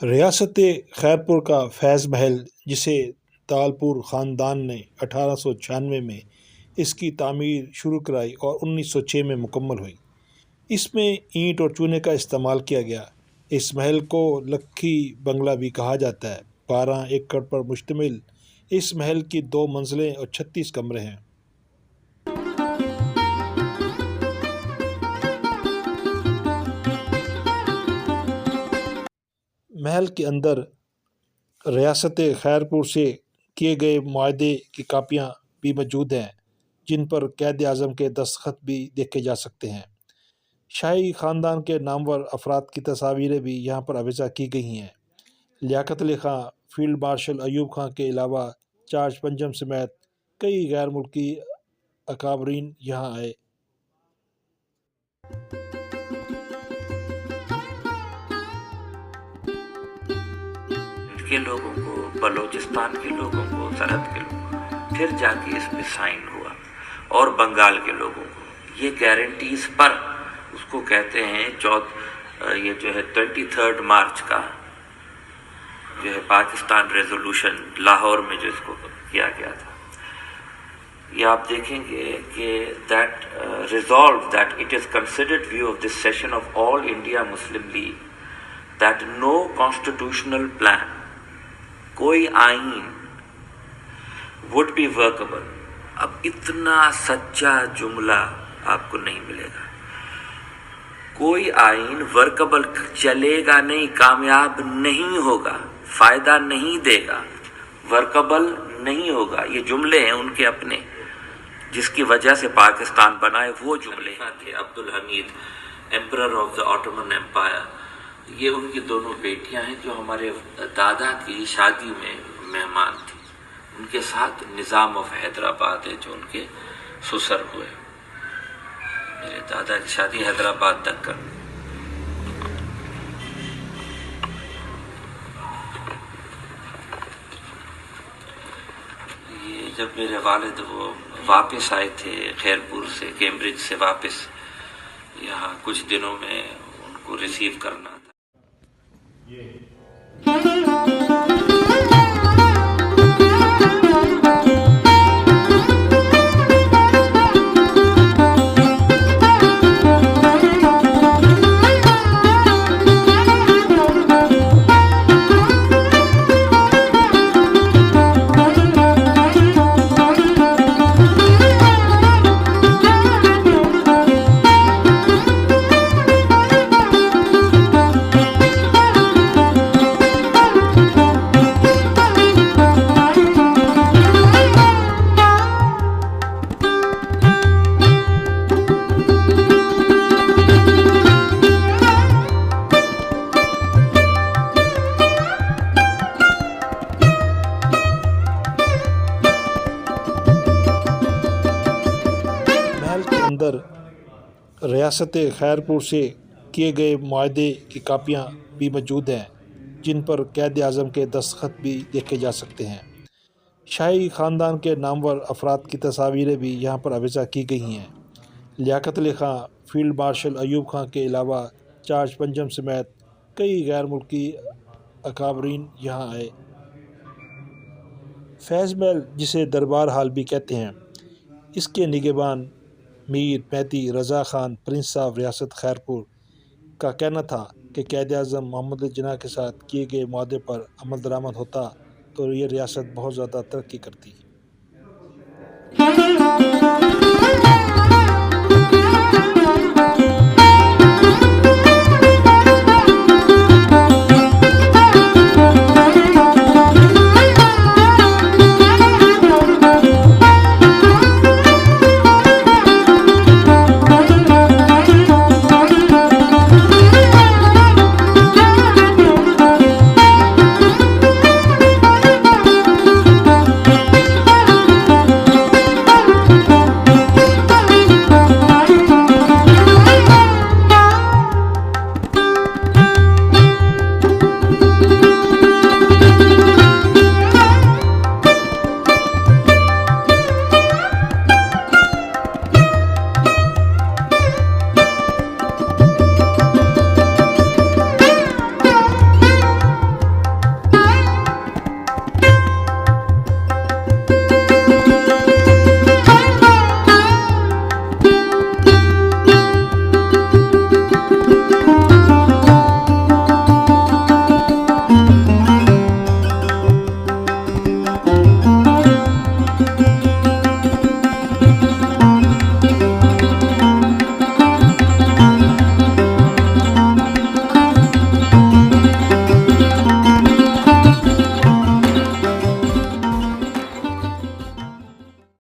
रियासत खैरपुर का फैज़ महल, जिसे तालपुर ख़ानदान ने 1896 में इसकी तामीर शुरू कराई और 1906 में मुकम्मल हुई। इसमें ईंट और चूने का इस्तेमाल किया गया। इस महल को लक्की बंगला भी कहा जाता है। 12 एकड़ पर मुश्तमिल इस महल की 2 मंजिलें और 36 कमरे हैं। महल के अंदर रियासत खैरपुर से किए गए मुआहदे की कापियाँ भी मौजूद हैं, जिन पर कैद आज़म के दस्तखत भी देखे जा सकते हैं। शाही ख़ानदान के नामवर अफराद की तस्वीरें भी यहाँ पर आविज़ा की गई हैं। लियाकत अली खां, फील्ड मार्शल अयूब खां के अलावा चार्ज पंजम समेत कई गैर मुल्की अकाबरीन यहाँ आए। के लोगों को, बलूचिस्तान के लोगों को, सरहद के लोगों को, फिर जाके इसमें साइन हुआ, और बंगाल के लोगों को ये गारंटीज पर उसको कहते हैं ये जो है 23 मार्च का जो है पाकिस्तान रेजोल्यूशन लाहौर में जो इसको किया गया था, ये आप देखेंगे कि that resolve that it is considered view of this session of all India Muslim League that no constitutional plan, कोई आइन वुड बी वर्केबल। अब इतना सच्चा जुमला आपको नहीं मिलेगा। कोई आइन वर्केबल चलेगा नहीं, कामयाब नहीं होगा, फायदा नहीं देगा, वर्केबल नहीं होगा। ये जुमले हैं उनके अपने, जिसकी वजह से पाकिस्तान बना है। वो जुमले थे Abdul Hamid, emperor of the Ottoman Empire. ये उनकी दोनों बेटियां हैं जो हमारे दादा की शादी में मेहमान थी। उनके साथ निज़ाम ऑफ हैदराबाद है जो उनके ससुर हुए। मेरे दादा की शादी हैदराबाद तक कर। ये जब मेरे वालिद वो वापस आए थे खैरपुर से, कैम्ब्रिज से वापस यहाँ, कुछ दिनों में उनको रिसीव करना था। अंदर रियासत खैरपुर से किए गए मुआहदे की कापियाँ भी मौजूद हैं, जिन पर कैद आज़म के दस्तखत भी देखे जा सकते हैं। शाही ख़ानदान के नामवर अफराद की तस्वीरें भी यहाँ पर आविज़ा की गई हैं। लियाकत अली खां, फील्ड मार्शल अयूब खां के अलावा चार्ज पंजम समेत कई गैर मुल्की अकाबरीन यहाँ आए। फैज़ महल, जिसे दरबार हाल भी कहते हैं, इसके निगहबान मीर मेहदी रज़ा खान, प्रिंस ऑफ रियासत खैरपुर, का कहना था कि कैद आज़म मोहम्मद जिन्ना के साथ किए गए मुआहदे पर अमल दरामद होता तो ये रियासत बहुत ज़्यादा तरक्की करती।